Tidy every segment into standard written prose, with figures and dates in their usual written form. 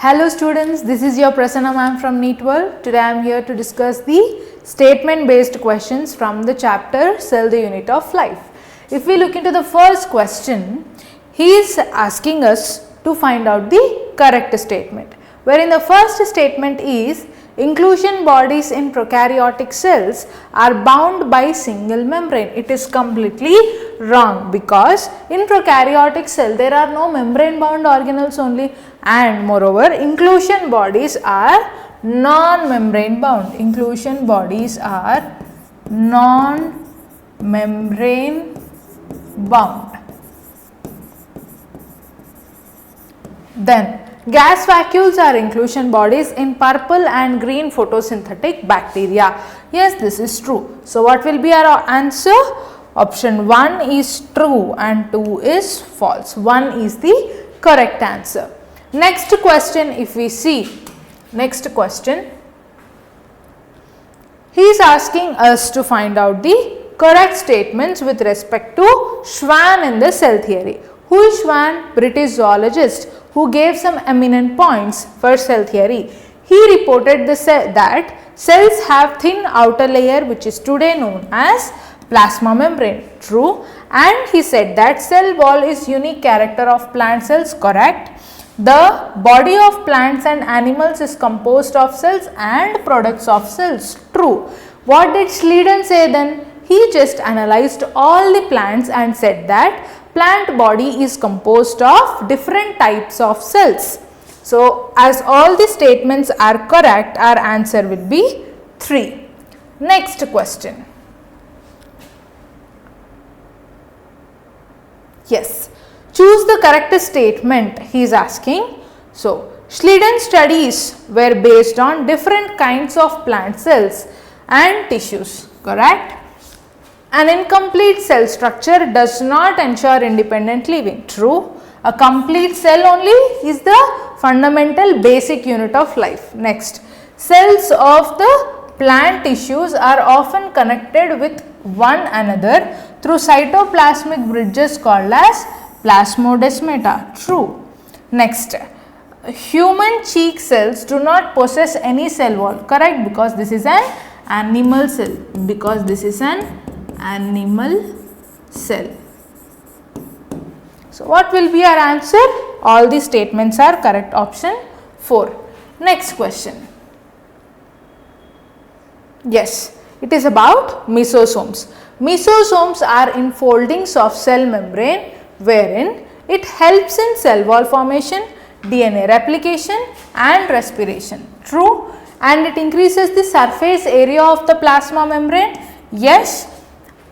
Hello students, this is your Prasanna ma'am from NEET World. Today I am here to discuss the statement based questions from the chapter Cell the Unit of Life. If we look into the first question, he is asking us to find out the correct statement, wherein the first statement is inclusion bodies in prokaryotic cells are bound by single membrane. It is completely wrong because in prokaryotic cell there are no membrane bound organelles only, and moreover inclusion bodies are non-membrane bound. Inclusion bodies are non-membrane bound. Then gas vacuoles are inclusion bodies in purple and green photosynthetic bacteria. Yes, this is true. So what will be our answer? Option 1 is true and 2 is false. 1 is the correct answer. Next question, if we see, next question, he is asking us to find out the correct statements with respect to Schwann in the cell theory. Who is Schwann? British zoologist who gave some eminent points for cell theory. He reported that cells have thin outer layer which is today known as plasma membrane. True. And he said that cell wall is unique character of plant cells. Correct. The body of plants and animals is composed of cells and products of cells. True. What did Schleiden say then? He just analyzed all the plants and said that plant body is composed of different types of cells. So, as all the statements are correct, our answer will be 3. Next question. Yes, choose the correct statement he is asking. So, Schleiden studies were based on different kinds of plant cells and tissues. Correct? An incomplete cell structure does not ensure independent living. True. A complete cell only is the fundamental basic unit of life. Next, cells of the plant tissues are often connected with one another through cytoplasmic bridges called as plasmodesmata. True. Next, human cheek cells do not possess any cell wall. Correct, because this is an animal cell. Because this is an animal cell. So, what will be our answer? All the statements are correct. Option 4. Next question. Yes, it is about mesosomes. Mesosomes are enfoldings of cell membrane wherein it helps in cell wall formation, DNA replication and respiration. True. And it increases the surface area of the plasma membrane. Yes.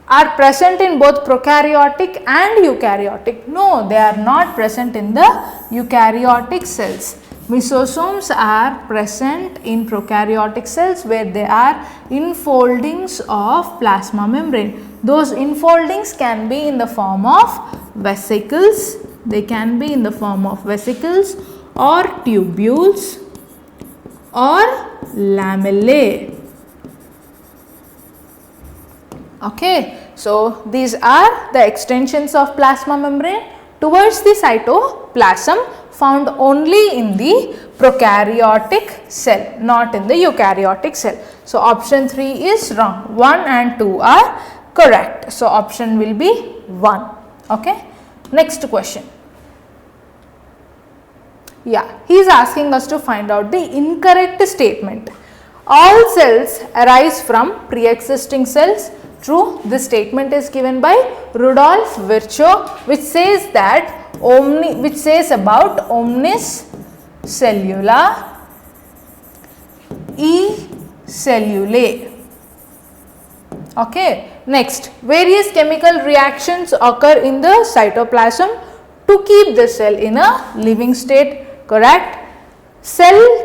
Are present in both prokaryotic and eukaryotic? No, they are not present in the eukaryotic cells. Mesosomes are present in prokaryotic cells where they are enfoldings of plasma membrane. Those enfoldings can be in the form of vesicles. They can be in the form of vesicles or tubules or lamellae. Okay. So, these are the extensions of plasma membrane towards the cytoplasm found only in the prokaryotic cell, not in the eukaryotic cell. So, option 3 is wrong. 1 and 2 are correct. So, option will be 1. Okay. Next question. Yeah, he is asking us to find out the incorrect statement. All cells arise from pre-existing cells. True, this statement is given by Rudolf Virchow, which says that about omnis cellula e cellulae. Okay. Next, various chemical reactions occur in the cytoplasm to keep the cell in a living state. Correct.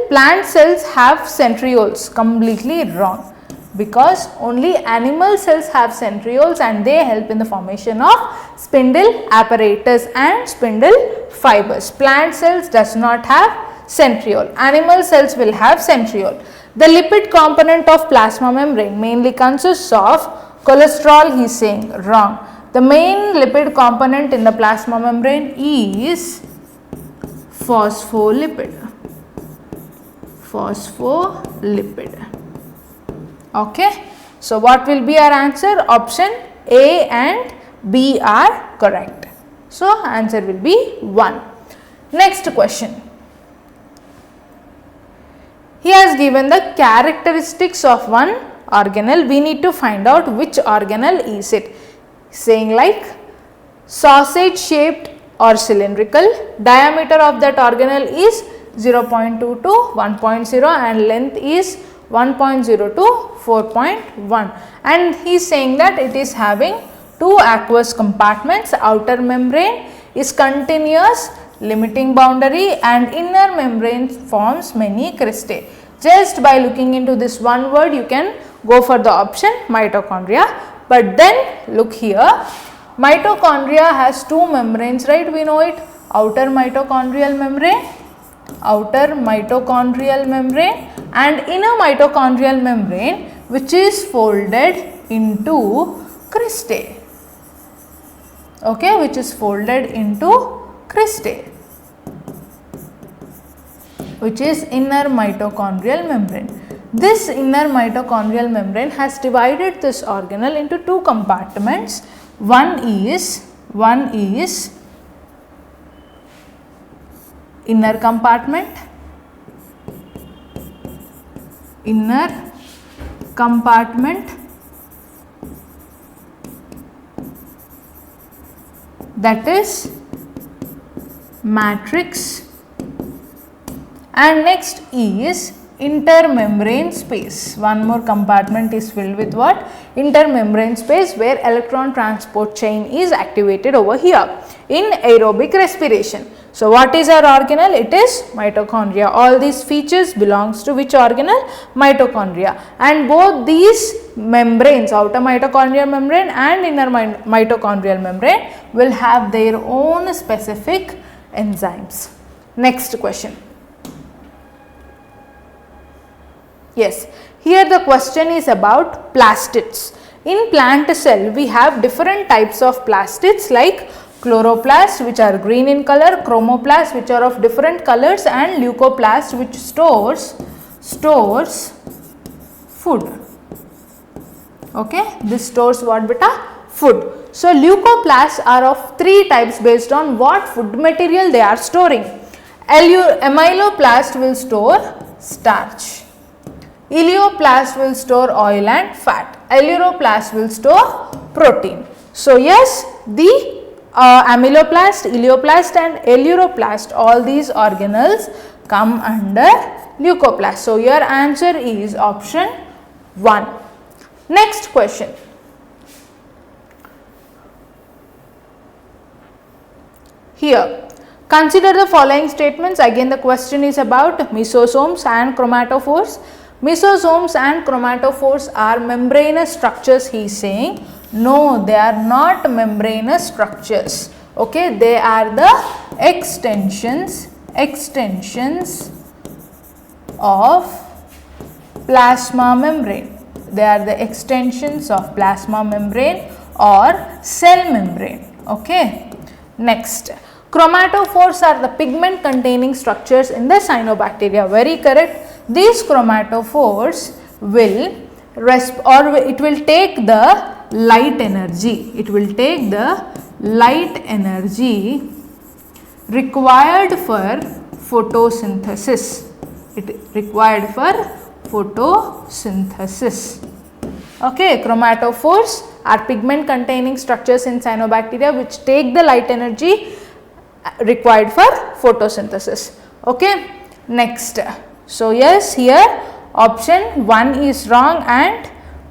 Plant cells have centrioles. Completely wrong. Because only animal cells have centrioles and they help in the formation of spindle apparatus and spindle fibers. Plant cells does not have centriole. Animal cells will have centriole. The lipid component of plasma membrane mainly consists of cholesterol. He is saying wrong. The main lipid component in the plasma membrane is phospholipid. phospholipid. Okay. So, what will be our answer? Option A and B are correct. So, answer will be 1. Next question. He has given the characteristics of one organelle. We need to find out which organelle is it. Saying like sausage shaped or cylindrical, diameter of that organelle is 0.2 to 1.0 and length is 1.0 to 4.1, and he is saying that it is having two aqueous compartments, outer membrane is continuous limiting boundary and inner membrane forms many cristae. Just by looking into this one word you can go for the option mitochondria, but then look here, mitochondria has two membranes, right? We know it, outer mitochondrial membrane and inner mitochondrial membrane, which is folded into cristae. Okay, which is folded into cristae, which is inner mitochondrial membrane. This inner mitochondrial membrane has divided this organelle into two compartments. One is inner compartment, that is matrix, and next is intermembrane space. One more compartment is filled with what? Intermembrane space, where electron transport chain is activated over here in aerobic respiration. So, what is our organelle? It is mitochondria. All these features belongs to which organelle? Mitochondria. And both these membranes, outer mitochondrial membrane and inner mitochondrial membrane, will have their own specific enzymes. Next question. Yes, here the question is about plastids. In plant cell, we have different types of plastids like chloroplast, which are green in color, chromoplast, which are of different colors, and leucoplast, which stores food. Okay, this stores what beta? Food. So, leucoplasts are of three types based on what food material they are storing. Amyloplast will store starch. Elioplast will store oil and fat. Aleuroplast will store protein. So, yes, the amyloplast, elioplast and aleuroplast, all these organelles come under leucoplast. So, your answer is option 1. Next question. Here, consider the following statements. Again, the question is about mesosomes and chromatophores. Mesosomes and chromatophores are membranous structures, he is saying. No, they are not membranous structures. Okay, they are the extensions of plasma membrane. They are the extensions of plasma membrane or cell membrane. Okay. Next, chromatophores are the pigment containing structures in the cyanobacteria. Very correct. These chromatophores will it will take the light energy. It will take the light energy required for photosynthesis. It required for photosynthesis. Okay, chromatophores are pigment containing structures in cyanobacteria which take the light energy required for photosynthesis. Okay, next. So, yes, here option 1 is wrong and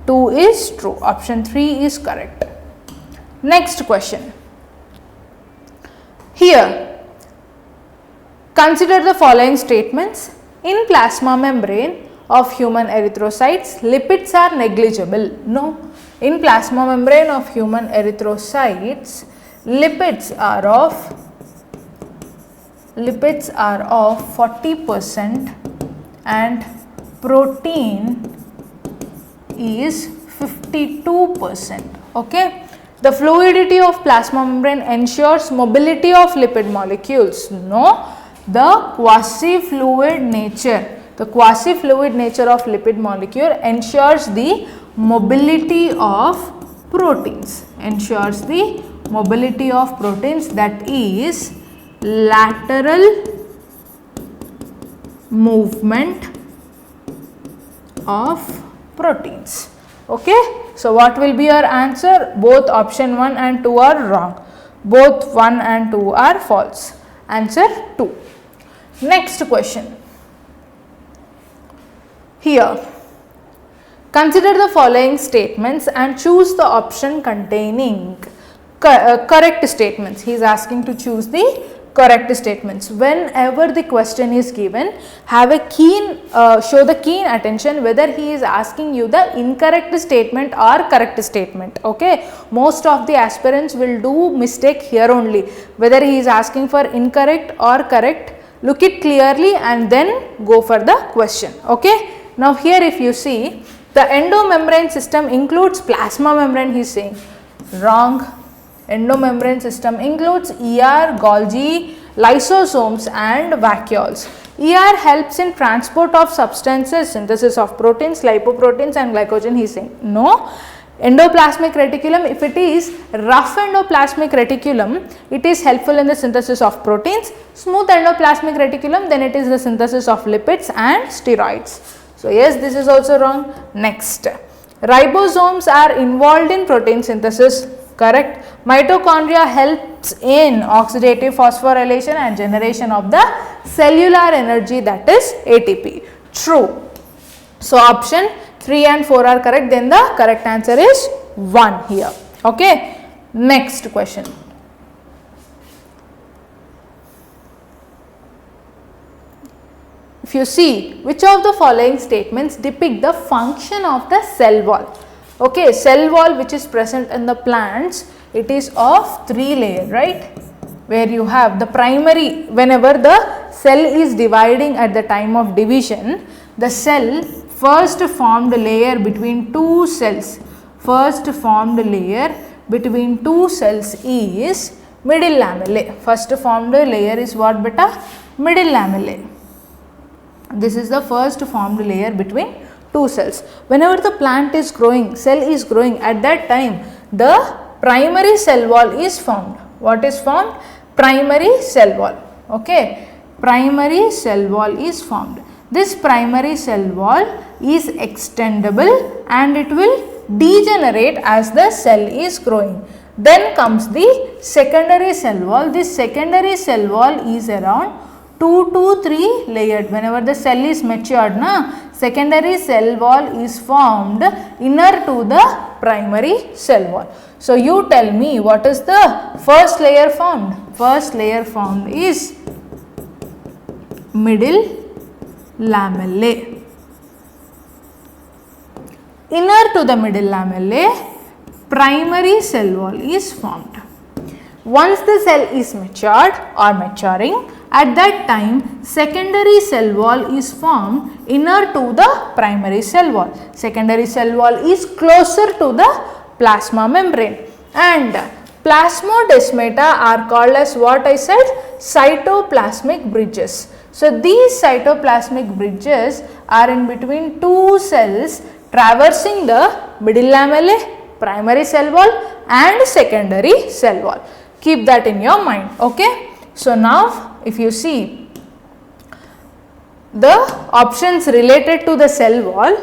2 is true. Option 3 is correct. Next question. Here, consider the following statements. In plasma membrane of human erythrocytes, lipids are negligible. No. In plasma membrane of human erythrocytes, lipids are of 40% and protein is 52%. Okay. The fluidity of plasma membrane ensures mobility of lipid molecules. No, the quasi-fluid nature The quasi-fluid nature of lipid molecule ensures the mobility of proteins, that is lateral movement of proteins. Okay, so what will be your answer? Both option 1 and 2 are wrong. Both 1 and 2 are false. Answer 2. Next question. Here, consider the following statements and choose the option containing correct statements. He is asking to choose the correct statements. Whenever the question is given, have a show the keen attention whether he is asking you the incorrect statement or correct statement. Okay, most of the aspirants will do mistake here only, whether he is asking for incorrect or correct. Look it clearly and then go for the question. Okay, now here if you see, the endomembrane system includes plasma membrane, he is saying. Wrong. Endomembrane system includes ER, Golgi, lysosomes and vacuoles. ER helps in transport of substances, synthesis of proteins, lipoproteins and glycogen, he is saying. No. Endoplasmic reticulum, if it is rough endoplasmic reticulum, it is helpful in the synthesis of proteins. Smooth endoplasmic reticulum, then it is the synthesis of lipids and steroids. So yes, this is also wrong. Next, ribosomes are involved in protein synthesis. Correct. Mitochondria helps in oxidative phosphorylation and generation of the cellular energy, that is ATP. True. So option 3 and 4 are correct, then the correct answer is 1 here. Okay. Next question. If you see, which of the following statements depict the function of the cell wall? Okay, cell wall which is present in the plants, it is of 3 layer, right? Where you have the primary, whenever the cell is dividing at the time of division, the cell first formed layer between two cells, is middle lamellae. First formed layer is what beta? Middle lamellae. This is the first formed layer between two cells. Whenever the plant is growing, cell is growing, at that time the primary cell wall is formed. What is formed? Primary cell wall. Okay, primary cell wall is formed. This primary cell wall is extendable and it will degenerate as the cell is growing. Then comes the secondary cell wall. This secondary cell wall is around 2 to 3 layered. Whenever the cell is matured, secondary cell wall is formed inner to the primary cell wall. So you tell me, what is the first layer formed? First layer formed is middle lamellae. Inner to the middle lamellae, primary cell wall is formed. Once the cell is matured or maturing, at that time secondary cell wall is formed inner to the primary cell wall. Secondary cell wall is closer to the plasma membrane, and plasmodesmata are called as what I said? Cytoplasmic bridges. So these cytoplasmic bridges are in between two cells traversing the middle lamellae, primary cell wall and secondary cell wall. Keep that in your mind. Okay. So now if you see the options related to the cell wall,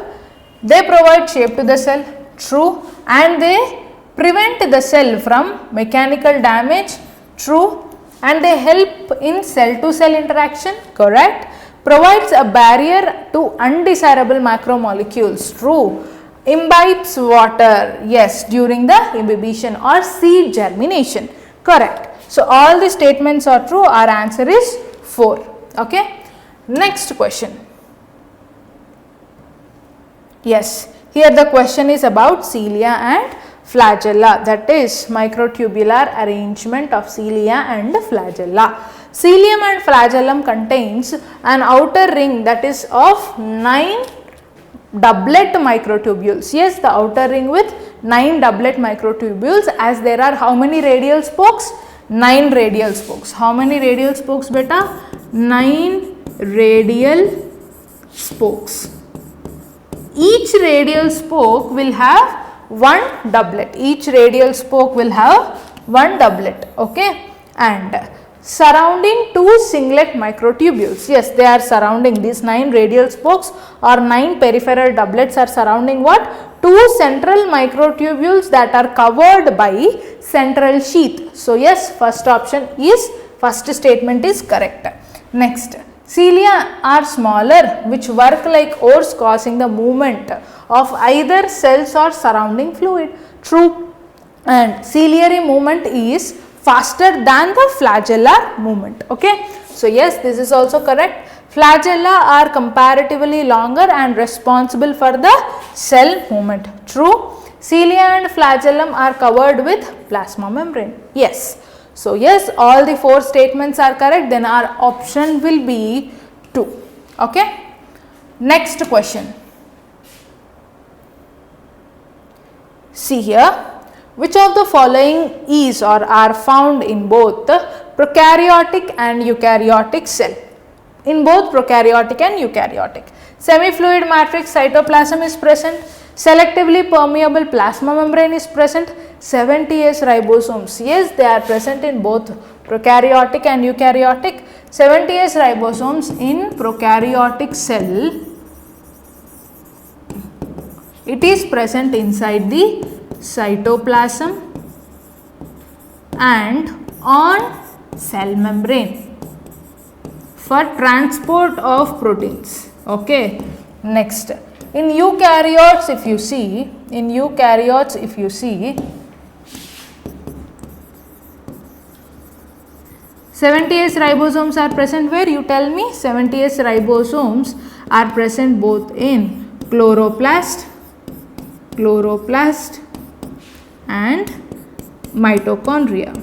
they provide shape to the cell, true, and they prevent the cell from mechanical damage, true, and they help in cell to cell interaction, correct, provides a barrier to undesirable macromolecules, true, imbibes water, yes, during the imbibition or seed germination, correct. So all the statements are true. Our answer is 4. Okay. Next question. Yes, here the question is about cilia and flagella, that is microtubular arrangement of cilia and flagella. Cilium and flagellum contains an outer ring that is of 9 doublet microtubules. Yes, the outer ring with 9 doublet microtubules, as there are how many radial spokes? 9 radial spokes. How many radial spokes beta? 9 radial spokes. Each radial spoke will have one doublet. Each radial spoke will have one doublet. Okay, and surrounding two singlet microtubules. Yes, they are surrounding these 9 radial spokes or 9 peripheral doublets are surrounding what? 2 central microtubules that are covered by central sheath. So yes, first statement is correct. Next, cilia are smaller which work like oars causing the movement of either cells or surrounding fluid. True. And ciliary movement is faster than the flagellar movement. Okay. So yes, this is also correct. Flagella are comparatively longer and responsible for the cell movement. True. Cilia and flagellum are covered with plasma membrane. Yes. So yes, all the 4 statements are correct. Then our option will be 2. Okay. Next question. See here. Which of the following is or are found in both prokaryotic and eukaryotic cell? In both prokaryotic and eukaryotic. Semi-fluid matrix cytoplasm is present. Selectively permeable plasma membrane is present. 70S ribosomes. Yes, they are present in both prokaryotic and eukaryotic. 70S ribosomes in prokaryotic cell. It is present inside the cytoplasm and on cell membrane for transport of proteins. Okay. Next, in eukaryotes if you see, 70S ribosomes are present where? You tell me. 70S ribosomes are present both in chloroplast and mitochondria.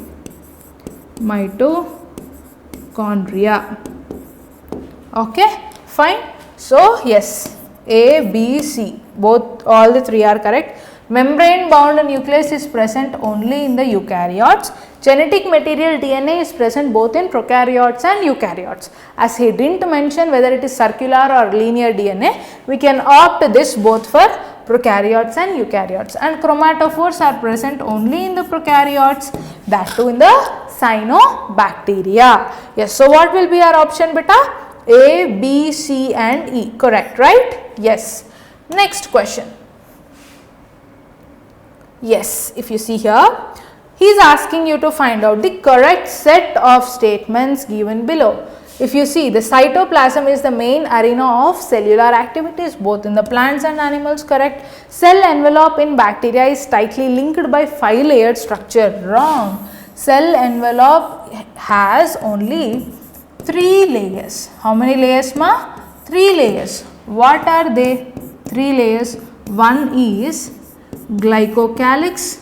Okay, fine. So yes, A, B, C, all the 3 are correct. Membrane bound nucleus is present only in the eukaryotes. Genetic material DNA is present both in prokaryotes and eukaryotes. As he didn't mention whether it is circular or linear DNA, we can opt this both for prokaryotes and eukaryotes. And chromatophores are present only in the prokaryotes, that too in the cyanobacteria. Yes, so what will be our option beta? A, B, C and E. Correct, right? Yes. Next question. Yes, if you see here, he is asking you to find out the correct set of statements given below. If you see, the cytoplasm is the main arena of cellular activities both in the plants and animals. Correct. Cell envelope in bacteria is tightly linked by 5-layered structure. Wrong. Cell envelope has only 3 layers. How many layers ma? 3 layers. What are they? 3 layers. One is glycocalyx.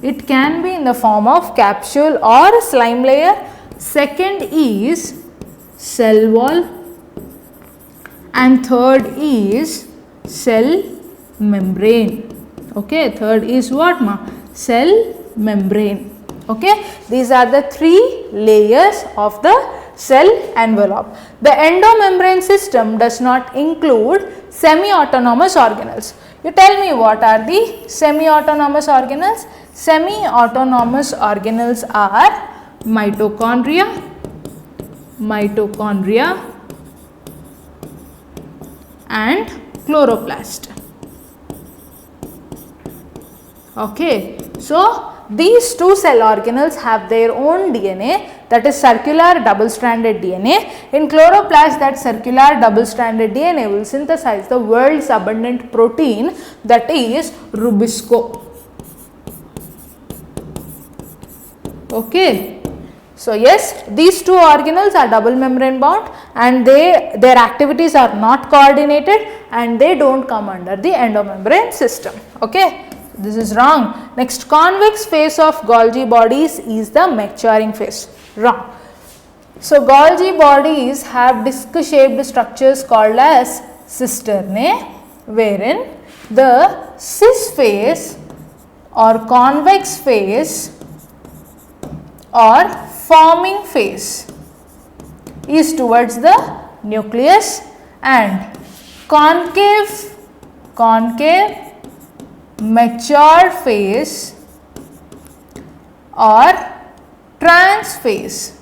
It can be in the form of capsule or slime layer. Second is cell wall and third is cell membrane. Okay, third is what ma? Cell membrane. Okay, these are the 3 layers of the cell envelope. The endomembrane system does not include semi-autonomous organelles. You tell me what are the semi-autonomous organelles? Semi-autonomous organelles are mitochondria and chloroplast. Okay, so these 2 cell organelles have their own DNA, that is circular double-stranded DNA. In chloroplast, that circular double-stranded DNA will synthesize the world's abundant protein, that is rubisco. Okay. So yes, these 2 organelles are double membrane bound and their activities are not coordinated and they don't come under the endomembrane system. Okay. This is wrong. Next, convex phase of Golgi bodies is the maturing phase. Wrong. So Golgi bodies have disc shaped structures called as cisternae, wherein the cis phase or convex phase or forming phase is towards the nucleus, and concave mature phase or trans phase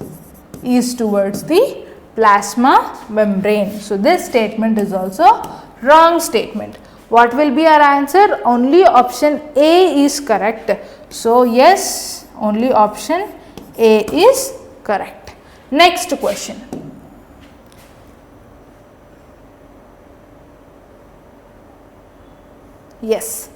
is towards the plasma membrane. So, this statement is also wrong statement. What will be our answer? Only option A is correct. So, yes, only option A is correct. Next question. Yes,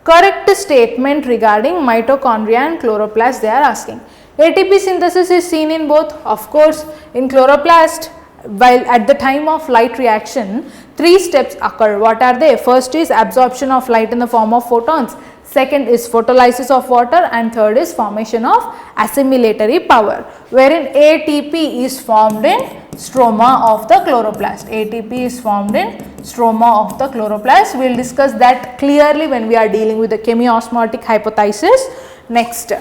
correct statement regarding mitochondria and chloroplast they are asking. ATP synthesis is seen in both, of course, in chloroplast. While at the time of light reaction, 3 steps occur. What are they? First is absorption of light in the form of photons, second is photolysis of water, and third is formation of assimilatory power, wherein ATP is formed in stroma of the chloroplast. ATP is formed in stroma of the chloroplast. We will discuss that clearly when we are dealing with the chemiosmotic hypothesis. Next.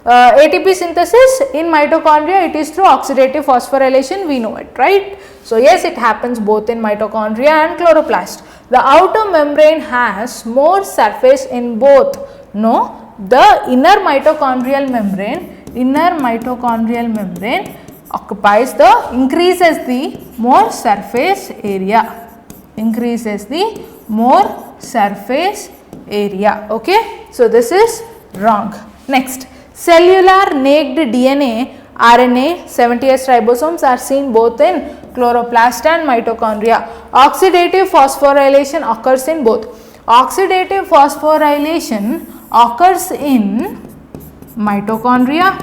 ATP synthesis in mitochondria, it is through oxidative phosphorylation, we know it, right. So, yes, it happens both in mitochondria and chloroplast. The outer membrane has more surface in both. No, the inner mitochondrial membrane occupies increases the more surface area, okay. So, this is wrong. Next. Cellular naked DNA, RNA, 70S ribosomes are seen both in chloroplast and mitochondria. Oxidative phosphorylation occurs in both. Oxidative phosphorylation occurs in mitochondria.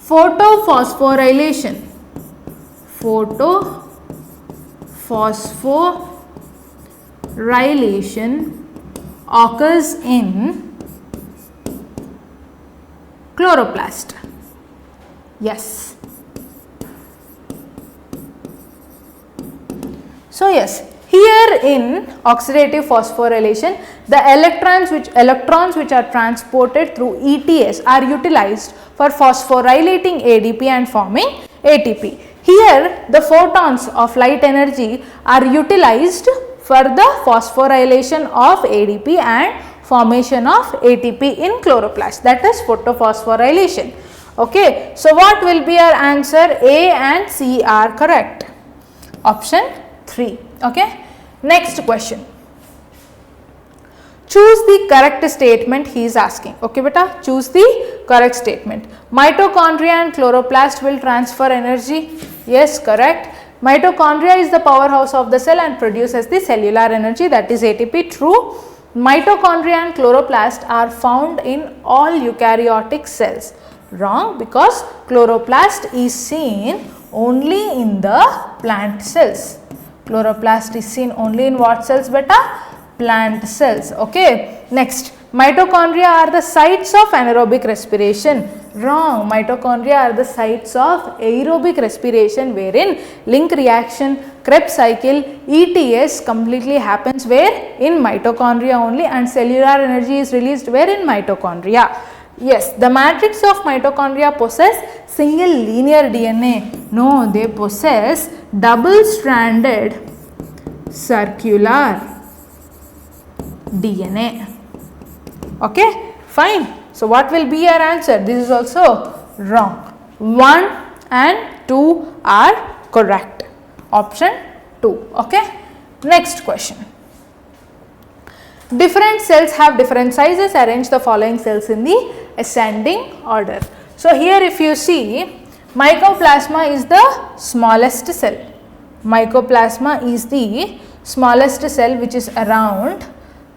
Photophosphorylation occurs in chloroplast. Yes. So, yes, here in oxidative phosphorylation, the electrons which are transported through ETS are utilized for phosphorylating ADP and forming ATP. Here, the photons of light energy are utilized for the phosphorylation of ADP and formation of ATP in chloroplast, that is photophosphorylation. Okay. So, what will be our answer? A and C are correct. Option 3. Okay. Next question. Choose the correct statement he is asking. Okay, beta, choose the correct statement. Mitochondria and chloroplast will transfer energy. Yes, correct. Mitochondria is the powerhouse of the cell and produces the cellular energy, that is ATP. True. Mitochondria and chloroplast are found in all eukaryotic cells. Wrong, because chloroplast is seen only in the plant cells. Chloroplast is seen only in what cells, beta? Plant cells. Okay. Next, mitochondria are the sites of anaerobic respiration. Wrong, mitochondria are the sites of aerobic respiration, wherein link reaction, Krebs cycle, ETS completely happens where? In mitochondria only, and cellular energy is released where? In mitochondria. Yes, the matrix of mitochondria possess single linear DNA. No, they possess double stranded circular DNA. Okay, fine. So, what will be your answer? This is also wrong. 1 and 2 are correct. Option 2. Okay. Next question. Different cells have different sizes. Arrange the following cells in the ascending order. So, here if you see, mycoplasma is the smallest cell. Mycoplasma is the smallest cell, which is around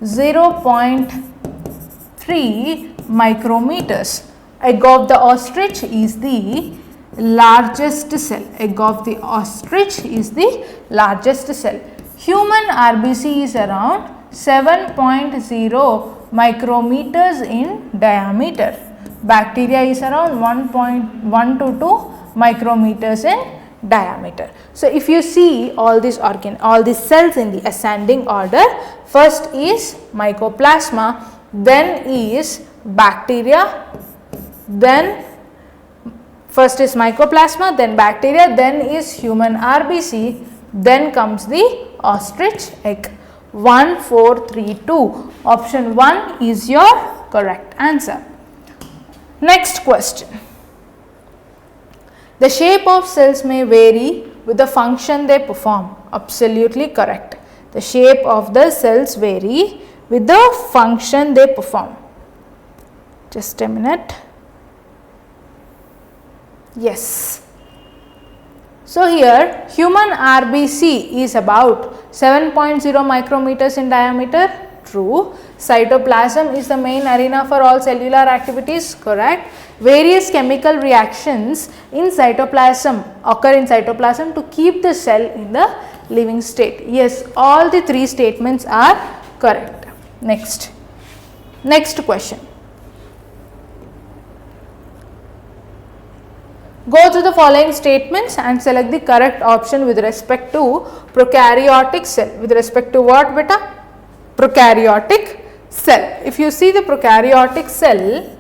0.3 micrometers. Egg of the ostrich is the largest cell. Egg of the ostrich is the largest cell. Human RBC is around 7.0 micrometers in diameter. Bacteria is around 1.1 to 2 micrometers in diameter. So, if you see all these cells in the ascending order, first is mycoplasma, then is bacteria, then First is mycoplasma, then bacteria, then is human RBC, then comes the ostrich egg. 1, 4, 3, 2. Option 1 is your correct answer. Next question. The shape of cells may vary with the function they perform. Absolutely correct. The shape of the cells vary with the function they perform. Just a minute. Yes. So here human RBC is about 7.0 micrometers in diameter. True. Cytoplasm is the main arena for all cellular activities. Correct. Various chemical reactions in cytoplasm occur in cytoplasm to keep the cell in the living state. Yes, all the three statements are correct. Next question. Go through the following statements and select the correct option with respect to prokaryotic cell. With respect to what, beta? Prokaryotic cell. If you see the prokaryotic cell,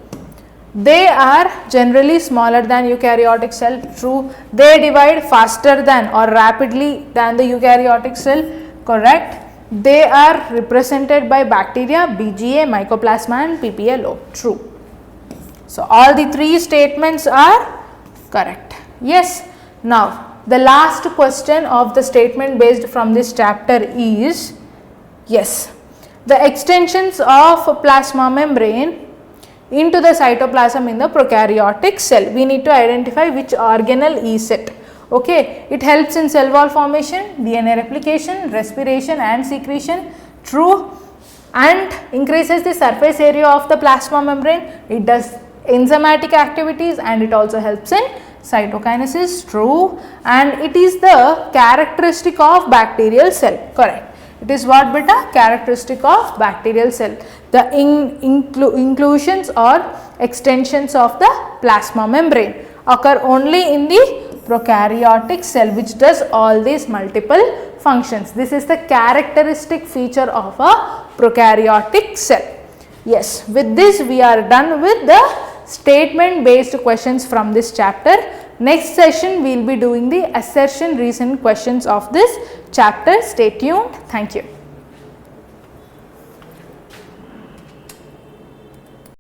they are generally smaller than eukaryotic cell. True. They divide faster than or rapidly than the eukaryotic cell. Correct. They are represented by bacteria, BGA, mycoplasma and PPLO. True. So, all the three statements are correct. Yes. Now, the last question of the statement based from this chapter is, yes, the extensions of plasma membrane into the cytoplasm in the prokaryotic cell. We need to identify which organelle is it. Okay, it helps in cell wall formation, DNA replication, respiration and secretion. True. And increases the surface area of the plasma membrane. It does enzymatic activities and it also helps in cytokinesis. True. And it is the characteristic of bacterial cell. Correct. It is what, beta? Characteristic of bacterial cell. The inclusions or extensions of the plasma membrane occur only in the prokaryotic cell, which does all these multiple functions. This is the characteristic feature of a prokaryotic cell. Yes, with this we are done with the statement based questions from this chapter. Next session we will be doing the assertion reason questions of this chapter. Stay tuned. Thank you.